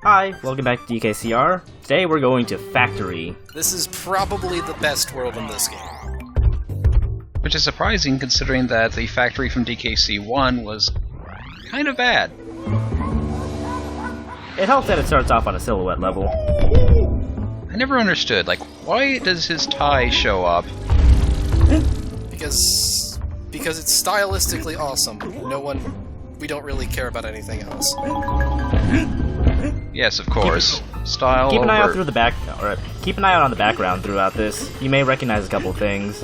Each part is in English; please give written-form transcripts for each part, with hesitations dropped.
Hi, welcome back to DKCR. Today we're going to Factory. This is probably the best world in this game. Which is surprising considering that the Factory from DKC1 was kind of bad. It helps that it starts off on a silhouette level. I never understood, like, why does his tie show up? Because it's stylistically awesome. We don't really care about anything else. Yes, of course. Style Keep an eye out over... keep an eye out on the background throughout this. You may recognize a couple things.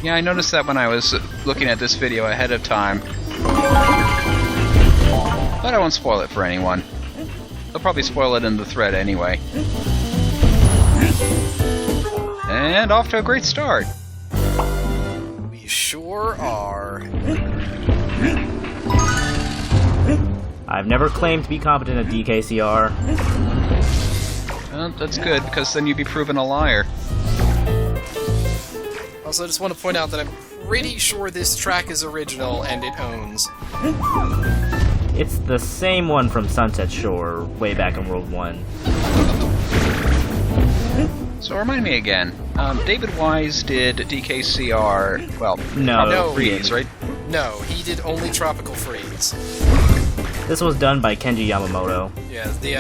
Yeah, I noticed that when I was looking at this video ahead of time. But I won't spoil it for anyone. They'll probably spoil it in the thread anyway. And off to a great start. We sure are. I've never claimed to be competent at DKCR. Well, that's good, because then you'd be proven a liar. Also, I just want to point out that I'm pretty sure this track is original and it owns. It's the same one from Sunset Shore, way back in World 1. So remind me again, David Wise did DKCR, well, No, Freeze, right? No, he did only Tropical Freeze. This was done by Kenji Yamamoto. Yeah, the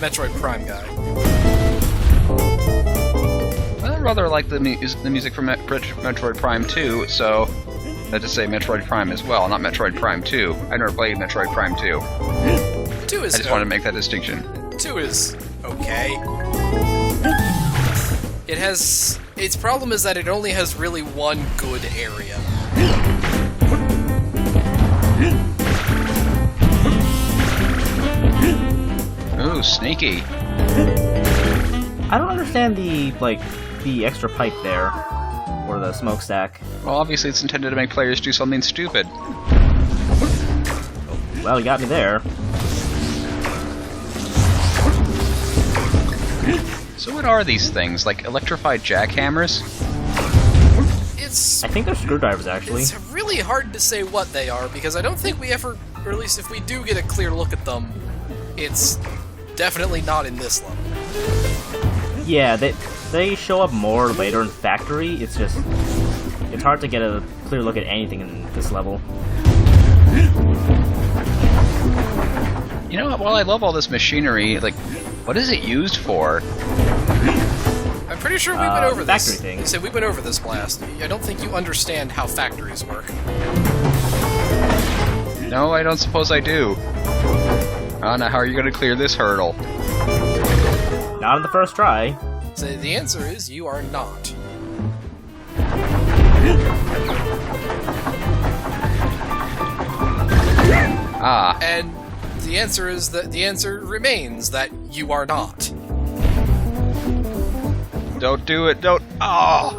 Metroid Prime guy. I rather like the music from Metroid Prime 2, so let's just say Metroid Prime as well, not Metroid Prime 2. I never played Metroid Prime 2. 2 is I just wanted to make that distinction. 2 is okay. Its problem is that it only has really one good area. Ooh, sneaky. I don't understand the extra pipe there, or the smokestack. Well, obviously it's intended to make players do something stupid. Well, you got me there. So what are these things? Like electrified jackhammers? I think they're screwdrivers, actually. It's really hard to say what they are, because I don't think we ever, or at least if we do get a clear look at them, it's definitely not in this level. Yeah, they show up more later in Factory. It's hard to get a clear look at anything in this level. You know, while I love all this machinery, like, what is it used for? I'm pretty sure we went over this. Factory things. You said we went over this, Blast. I don't think you understand how factories work. No, I don't suppose I do. Oh, now how are you going to clear this hurdle? Not on the first try. So the answer is you are not. Ah. And the answer is that the answer remains that you are not. Don't do it, don't... Oh!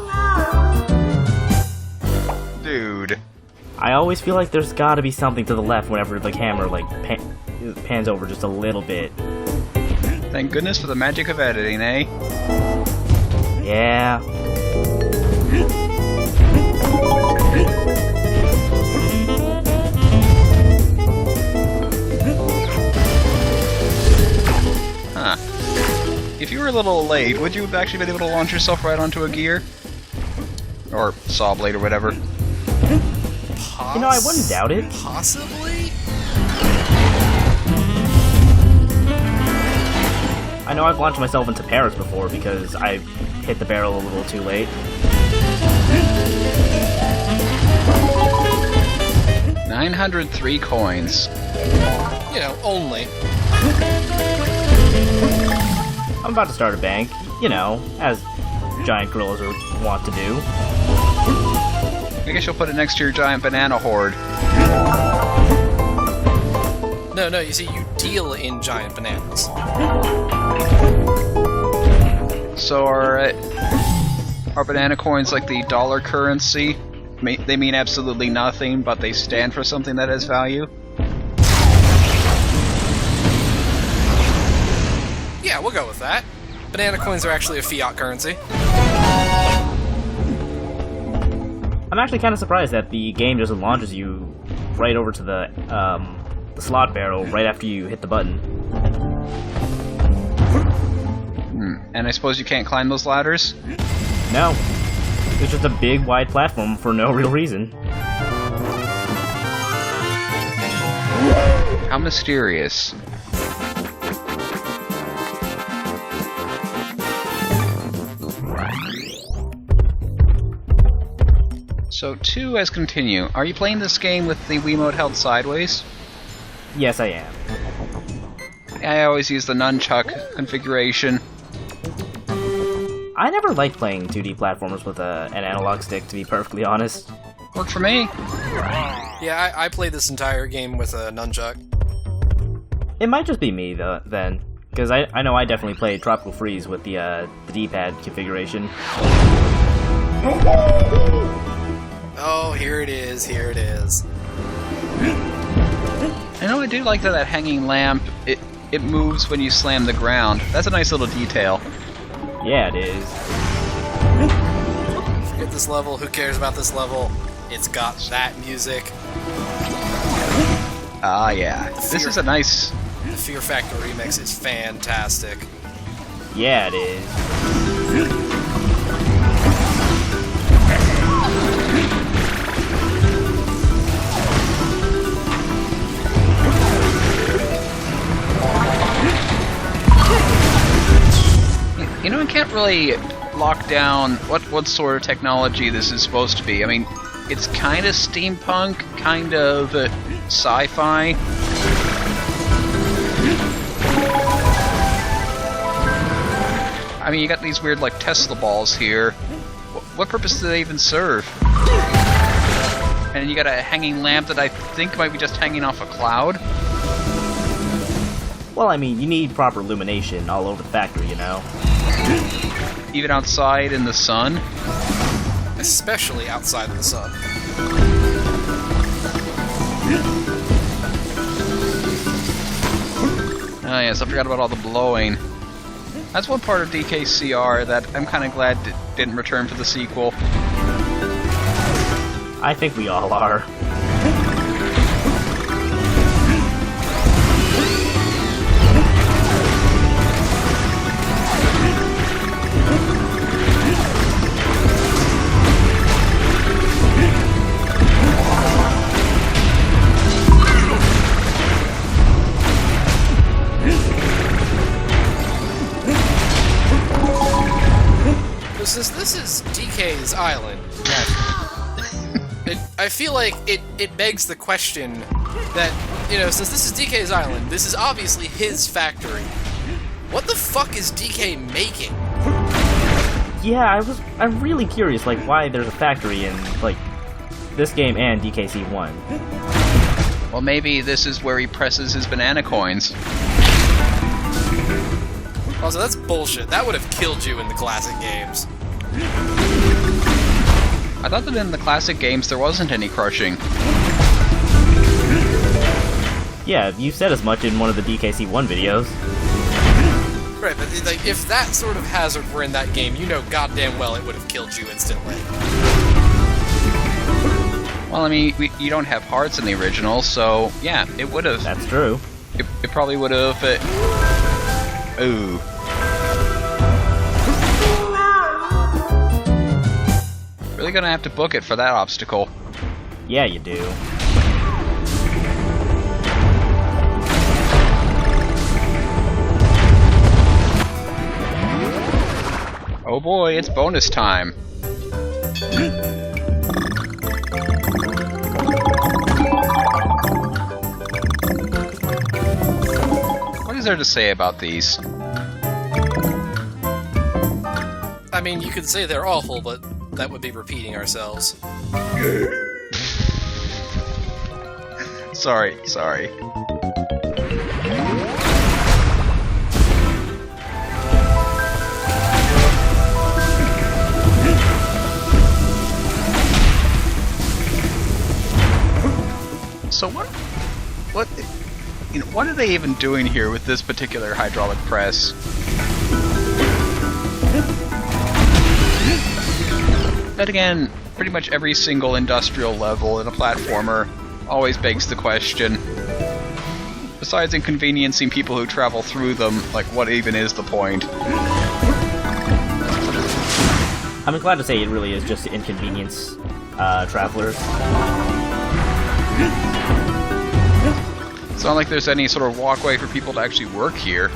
Dude. I always feel like there's gotta be something to the left whenever the camera, pans over just a little bit. Thank goodness for the magic of editing, eh? Yeah. Huh. If you were a little late, would you have actually been able to launch yourself right onto a gear? Or saw blade or whatever? You know, I wouldn't doubt it. Possibly? I know I've launched myself into Paris before because I hit the barrel a little too late. 903 coins. You know, only. I'm about to start a bank, you know, as giant gorillas want to do. I guess you'll put it next to your giant banana horde. No, you see, you deal in giant bananas. So are banana coins like the dollar currency? They mean absolutely nothing, but they stand for something that has value? Yeah, we'll go with that. Banana coins are actually a fiat currency. I'm actually kind of surprised that the game just launches you right over to the the slot barrel right after you hit the button. And I suppose you can't climb those ladders? No. It's just a big, wide platform for no real reason. How mysterious. So 2 as continue. Are you playing this game with the Wiimote held sideways? Yes, I am. I always use the nunchuck configuration. I never liked playing 2D platformers with an analog stick, to be perfectly honest. Worked for me. Yeah, I played this entire game with a nunchuck. It might just be me, though, then. Because I know I definitely played Tropical Freeze with the D-pad configuration. Oh, here it is, here it is. I know I do like that hanging lamp, it moves when you slam the ground. That's a nice little detail. Yeah, it is. Forget this level, who cares about this level? It's got that music. Ah, yeah. This is a nice... The Fear Factor remix is fantastic. Yeah, it is. You know, I can't really lock down what sort of technology this is supposed to be. I mean, it's kind of steampunk, kind of sci-fi. I mean, you got these weird, like, Tesla balls here. What purpose do they even serve? And you got a hanging lamp that I think might be just hanging off a cloud. Well, I mean, you need proper illumination all over the factory, you know? Even outside in the sun? Especially outside of the sun. Oh yes, I forgot about all the blowing. That's one part of DKCR that I'm kind of glad didn't return for the sequel. I think we all are. Since this is DK's island, I feel like it begs the question that, you know, since this is DK's island, this is obviously his factory. What the fuck is DK making? Yeah, I'm really curious, like, why there's a factory in, like, this game and DKC1. Well, maybe this is where he presses his banana coins. Also, that's bullshit. That would have killed you in the classic games. I thought that in the classic games there wasn't any crushing. Yeah, you said as much in one of the DKC1 videos. Right, but like, if that sort of hazard were in that game, you know goddamn well it would have killed you instantly. Well, I mean, you don't have hearts in the original, so yeah, it would have. That's true. It probably would have. Ooh. Really gonna have to book it for that obstacle. Yeah, you do. Oh boy, it's bonus time. What is there to say about these? I mean, you could say they're awful, but that would be repeating ourselves. Sorry. So what are they even doing here with this particular hydraulic press? Then again, pretty much every single industrial level in a platformer always begs the question. Besides inconveniencing people who travel through them, like, what even is the point? I'm glad to say it really is just to inconvenience travelers. It's not like there's any sort of walkway for people to actually work here.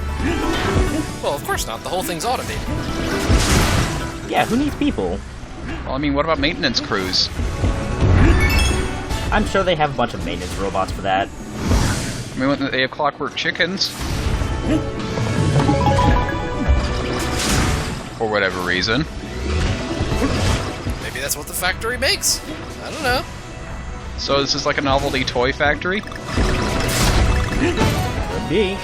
Well, of course not. The whole thing's automated. Yeah, who needs people? Well, I mean, what about maintenance crews? I'm sure they have a bunch of maintenance robots for that. I mean, they have clockwork chickens. For whatever reason. Maybe that's what the factory makes. I don't know. So this is like a novelty toy factory? Could be.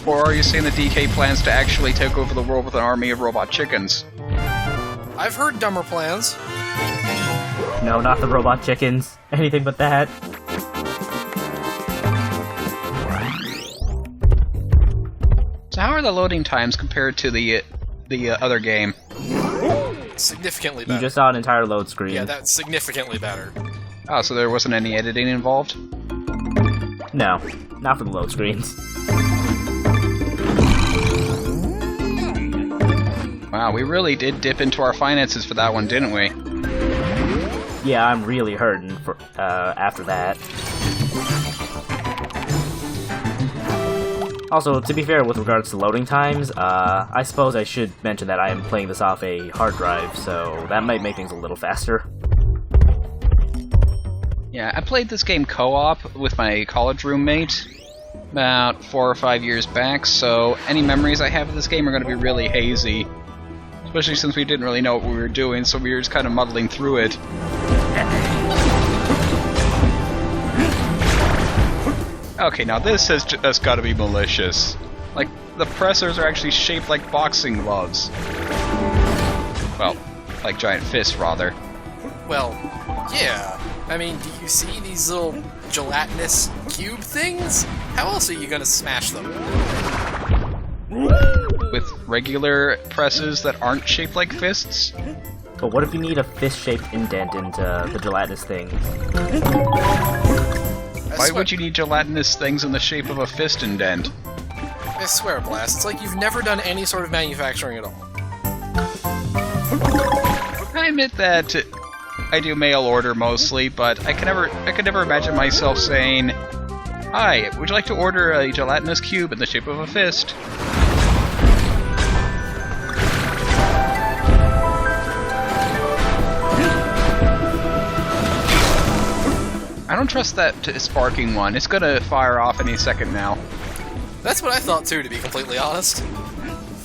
Or are you saying that DK plans to actually take over the world with an army of robot chickens? I've heard dumber plans. No, not the robot chickens. Anything but that. So how are the loading times compared to the other game? Significantly You better. just saw an entire load screen. Yeah, that's significantly better. Oh, so there wasn't any editing involved? No, not for the load screens. Wow, we really did dip into our finances for that one, didn't we? Yeah, I'm really hurting for after that. Also, to be fair, with regards to loading times, I suppose I should mention that I am playing this off a hard drive, so that might make things a little faster. Yeah, I played this game co-op with my college roommate about 4 or 5 years back, so any memories I have of this game are going to be really hazy. Especially since we didn't really know what we were doing, so we were just kind of muddling through it. Okay, now this has just got to be malicious. Like, the pressers are actually shaped like boxing gloves. Well, like giant fists, rather. Well, yeah. I mean, do you see these little gelatinous cube things? How else are you gonna smash them? With regular presses that aren't shaped like fists? But what if you need a fist-shaped indent into the gelatinous thing? Why would you need gelatinous things in the shape of a fist indent? I swear, Blast, it's like you've never done any sort of manufacturing at all. I admit that I do mail order mostly, but I could never imagine myself saying, "Hi, would you like to order a gelatinous cube in the shape of a fist?" I don't trust that sparking one. It's gonna fire off any second now. That's what I thought too, to be completely honest.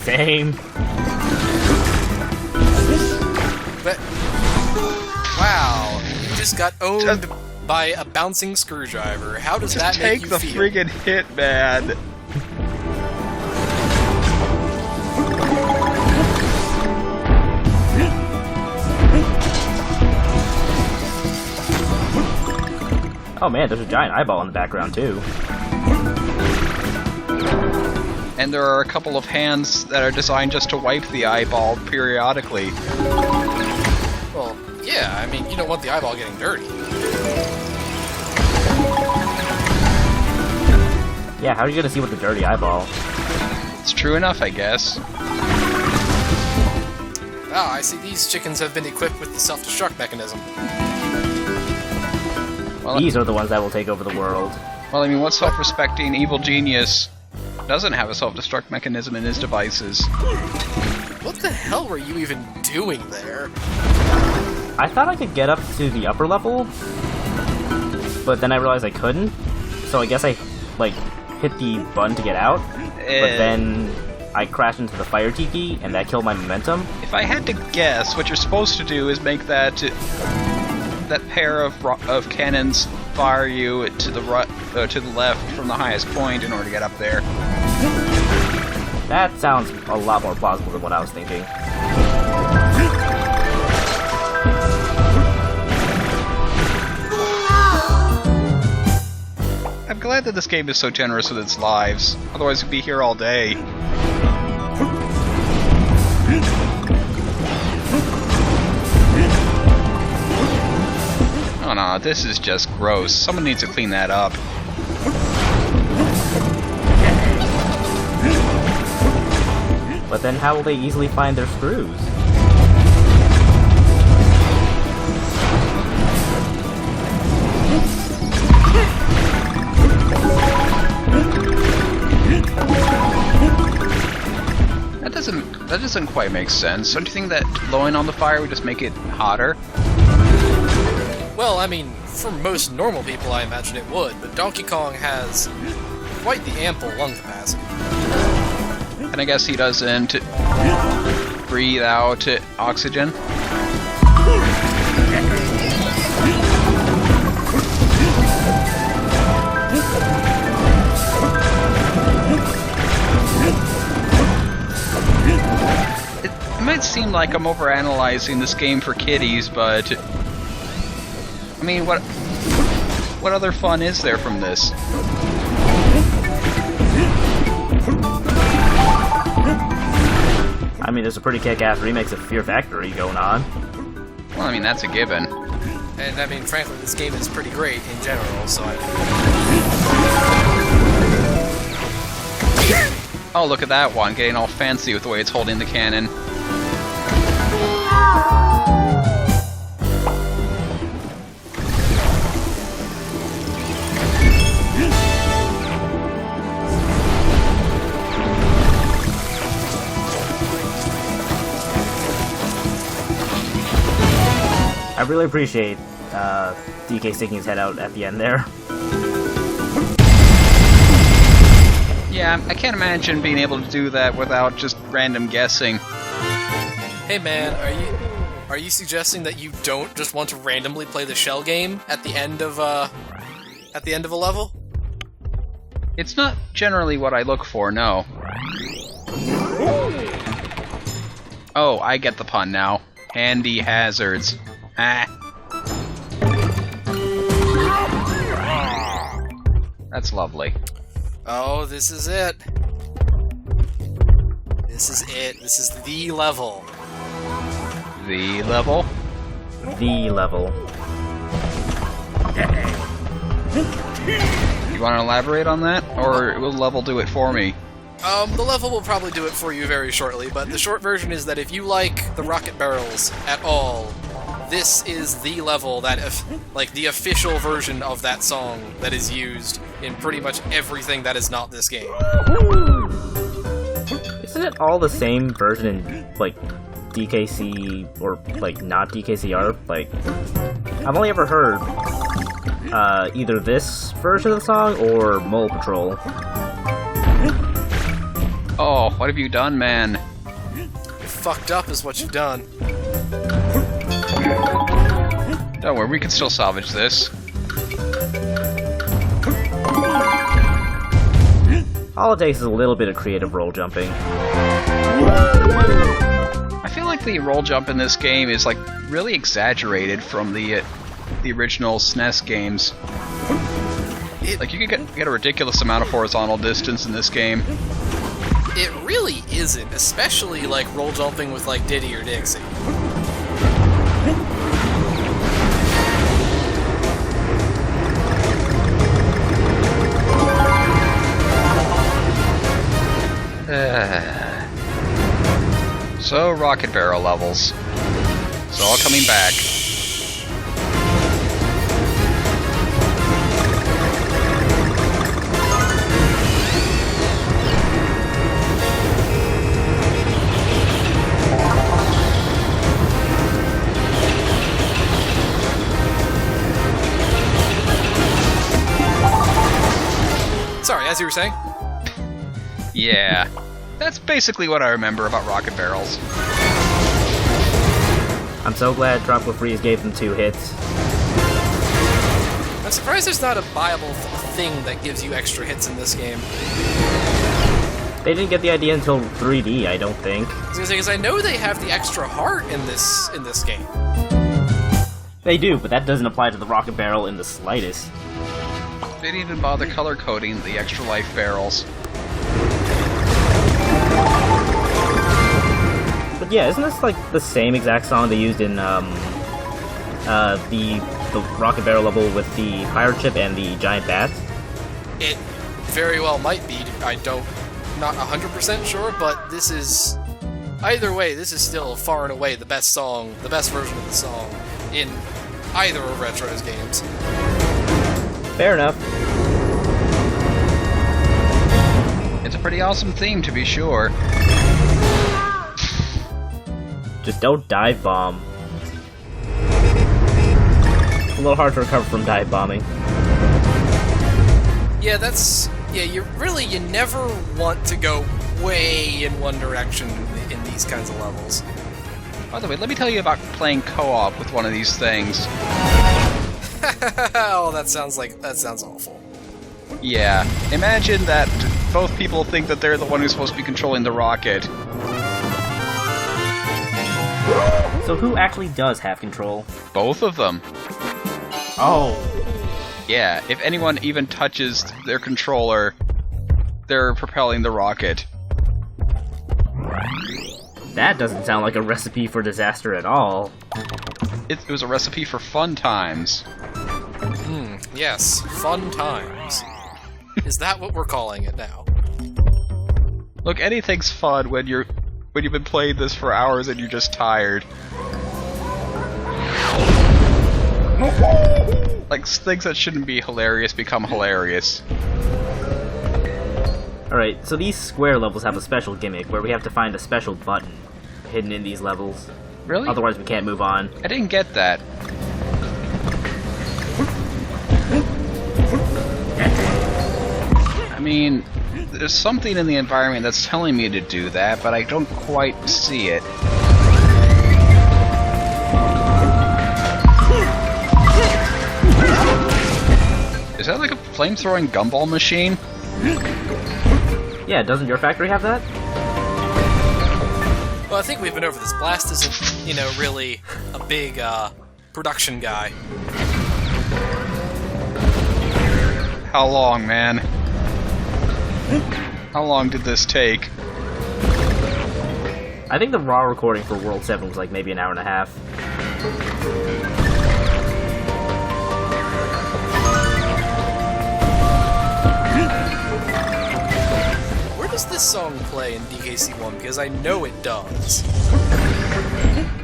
Same. But wow, you just got owned by a bouncing screwdriver. How does that make you Take the feel? friggin' hit, man. Oh man, there's a giant eyeball in the background too. And there are a couple of hands that are designed just to wipe the eyeball periodically. Well, yeah, I mean, you don't want the eyeball getting dirty. Yeah, how are you gonna see with the dirty eyeball? It's true enough, I guess. Ah, I see these chickens have been equipped with the self-destruct mechanism. Well, These are the ones that will take over the world. Well, I mean, what self-respecting evil genius doesn't have a self-destruct mechanism in his devices? What the hell were you even doing there? I thought I could get up to the upper level, but then I realized I couldn't. So I guess I, like, hit the button to get out, but then I crashed into the fire tiki, and that killed my momentum. If I had to guess, what you're supposed to do is make that pair of cannons fire you to the left from the highest point in order to get up there. That sounds a lot more plausible than what I was thinking. I'm glad that this game is so generous with its lives. Otherwise, we'd be here all day. Oh no, this is just gross. Someone needs to clean that up. But then how will they easily find their screws? That doesn't quite make sense. Don't you think that blowing on the fire would just make it hotter? Well, I mean, for most normal people, I imagine it would, but Donkey Kong has quite the ample lung capacity. And I guess he doesn't breathe out oxygen. It might seem like I'm overanalyzing this game for kiddies, but I mean, what other fun is there from this? I mean, there's a pretty kick-ass remix of Fear Factory going on. Well, I mean, that's a given. And I mean, frankly, this game is pretty great in general, so Oh, look at that one, getting all fancy with the way it's holding the cannon. I really appreciate DK sticking his head out at the end there. Yeah, I can't imagine being able to do that without just random guessing. Hey man, are you suggesting that you don't just want to randomly play the shell game at the end of a level? It's not generally what I look for, no. Oh, I get the pun now. Handy hazards. Ah. That's lovely. Oh, this is it. This is it. This is the level. The level? The level. You want to elaborate on that? Or will the level do it for me? The level will probably do it for you very shortly, but the short version is that if you like the rocket barrels at all, this is the level that, like, the official version of that song that is used in pretty much everything that is not this game. Isn't it all the same version in, like, DKC, or, like, not DKCR? Like, I've only ever heard, either this version of the song, or Mole Patrol. Oh, what have you done, man? You fucked up is what you've done. Don't worry, we can still salvage this. All it takes is a little bit of creative roll jumping. I feel like the roll jump in this game is, like, really exaggerated from the original SNES games. Like, you can get a ridiculous amount of horizontal distance in this game. It really isn't, especially, like, roll jumping with, like, Diddy or Dixie. So, rocket barrel levels. It's all coming back. Sorry, as you were saying? Yeah. That's basically what I remember about rocket barrels. I'm so glad Tropical Freeze gave them 2 hits. I'm surprised there's not a viable thing that gives you extra hits in this game. They didn't get the idea until 3D, I don't think. I was gonna say, because I know they have the extra heart in this game. They do, but that doesn't apply to the rocket barrel in the slightest. They didn't even bother color coding the extra life barrels. But yeah, isn't this like the same exact song they used in the rocket barrel level with the pirate ship and the giant bats? It very well might be. Not 100% sure, but this is... Either way, this is still far and away the best song, the best version of the song in either of Retro's games. Fair enough. It's a pretty awesome theme, to be sure. Just don't dive bomb. It's a little hard to recover from dive bombing. Yeah, you never want to go way in one direction in these kinds of levels. By the way, let me tell you about playing co-op with one of these things. Oh, that sounds awful. Yeah, imagine that both people think that they're the one who's supposed to be controlling the rocket. So who actually does have control? Both of them. Oh. Yeah, if anyone even touches their controller, they're propelling the rocket. That doesn't sound like a recipe for disaster at all. It was a recipe for fun times. Yes, fun times. Is that what we're calling it now? Look, anything's fun when you've been playing this for hours and you're just tired. Like, things that shouldn't be hilarious become hilarious. Alright, so these square levels have a special gimmick where we have to find a special button hidden in these levels. Really? Otherwise we can't move on. I didn't get that. I mean, there's something in the environment that's telling me to do that, but I don't quite see it. Is that like a flame-throwing gumball machine? Yeah, doesn't your factory have that? Well, I think we've been over this. Blast isn't, really a big, production guy. How long, man? How long did this take? I think the raw recording for World 7 was like maybe an hour and a half. Where does this song play in DKC1? Because I know it does.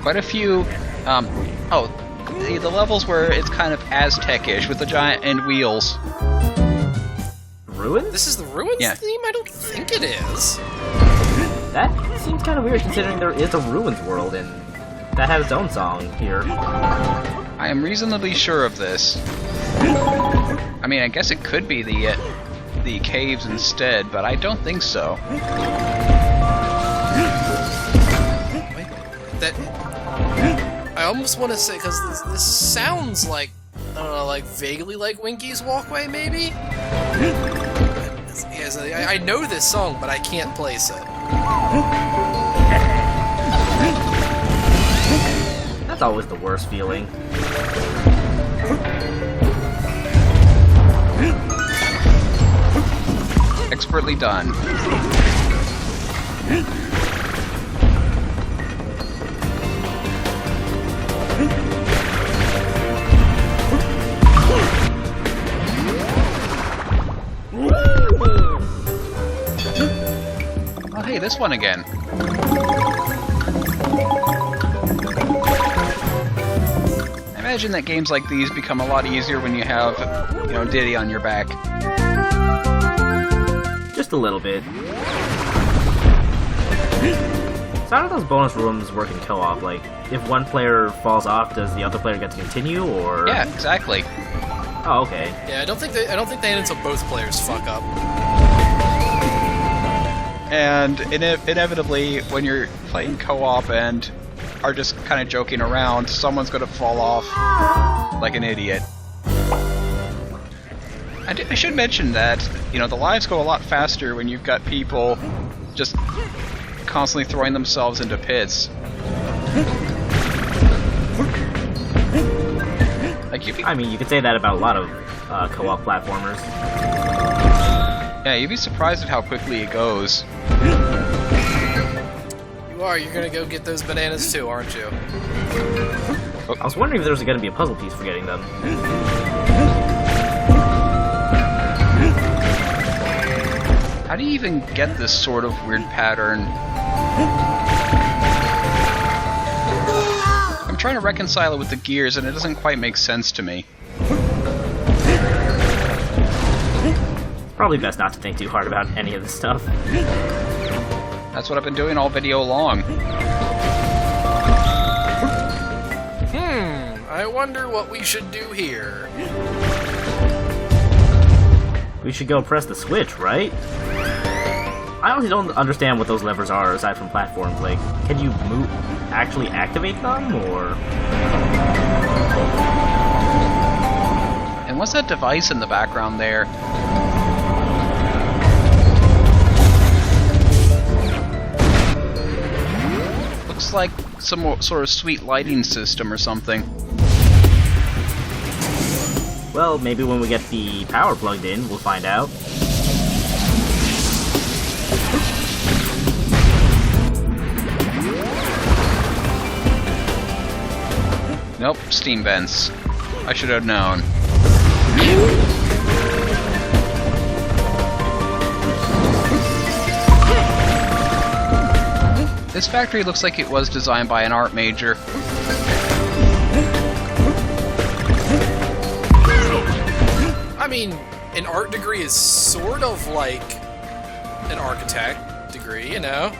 Quite a few, the levels where it's kind of Aztec-ish with the giant end wheels. Ruins? This is the Ruins theme? I don't think it is. That seems kind of weird considering there is a Ruins world and that has its own song here. I am reasonably sure of this. I mean, I guess it could be the caves instead, but I don't think so. I almost want to say, because this sounds like, I don't know, like vaguely like Winky's Walkway, maybe? Yes, I know this song, but I can't place it. That's always the worst feeling. Expertly done. Oh, hey, this one again. I imagine that games like these become a lot easier when you have, Diddy on your back. Just a little bit. So how do those bonus rooms work in co-op? Like, if one player falls off, does the other player get to continue, or...? Yeah, exactly. Oh, okay. Yeah, I don't think they end until both players fuck up. And inevitably, when you're playing co-op and are just kind of joking around, someone's gonna fall off like an idiot. I should mention that, the lives go a lot faster when you've got people just constantly throwing themselves into pits. I mean, you could say that about a lot of co-op platformers. Yeah, you'd be surprised at how quickly it goes. You are. You're gonna go get those bananas too, aren't you? I was wondering if there was going to be a puzzle piece for getting them. you even get this sort of weird pattern? I'm trying to reconcile it with the gears, and it doesn't quite make sense to me. Probably best not to think too hard about any of this stuff. That's what I've been doing all video long. I wonder what we should do here. We should go press the switch, right? I honestly don't understand what those levers are aside from platforms. Like, can you actually activate them, or...? And what's that device in the background there? Looks like some sort of sweet lighting system or something. Well, maybe when we get the power plugged in, we'll find out. Nope, steam vents. I should have known. This factory looks like it was designed by an art major. I mean, an art degree is sort of like an architect degree, you know?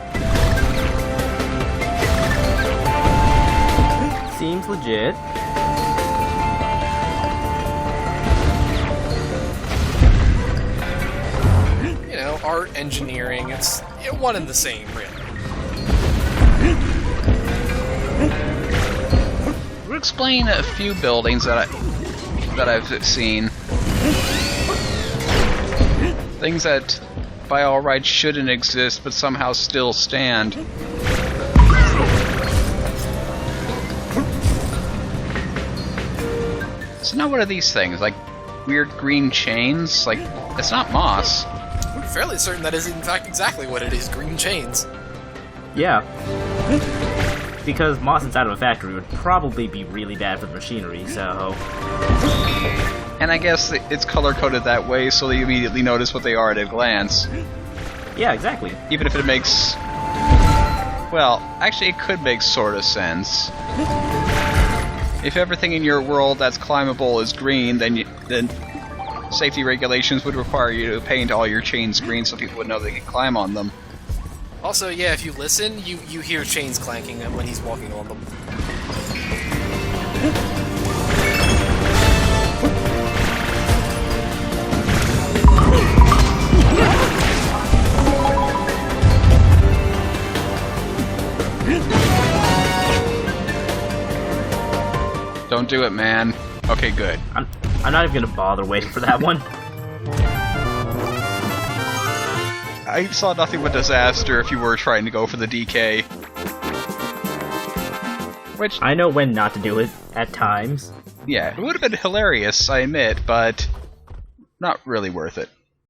Seems legit. You know, art, engineering, it's one and the same, really. We'll explain a few buildings that I've seen. Things that, by all rights, shouldn't exist, but somehow still stand. So now what are these things? Like, weird green chains? Like, it's not moss. I'm fairly certain that is, in fact, exactly what it is, green chains. Yeah. Because moss inside of a factory would probably be really bad for the machinery, so... And I guess it's color-coded that way so that you immediately notice what they are at a glance. Yeah, exactly. Even if it makes... Well, actually it could make sort of sense. If everything in your world that's climbable is green, then safety regulations would require you to paint all your chains green so people would know they can climb on them. Also, yeah, if you listen, you hear chains clanking when he's walking on them. Don't do it, man. Okay, good. I'm not even gonna bother waiting for that one. I saw nothing but disaster if you were trying to go for the DK. Which... I know when not to do it, at times. Yeah, it would have been hilarious, I admit, but... not really worth it.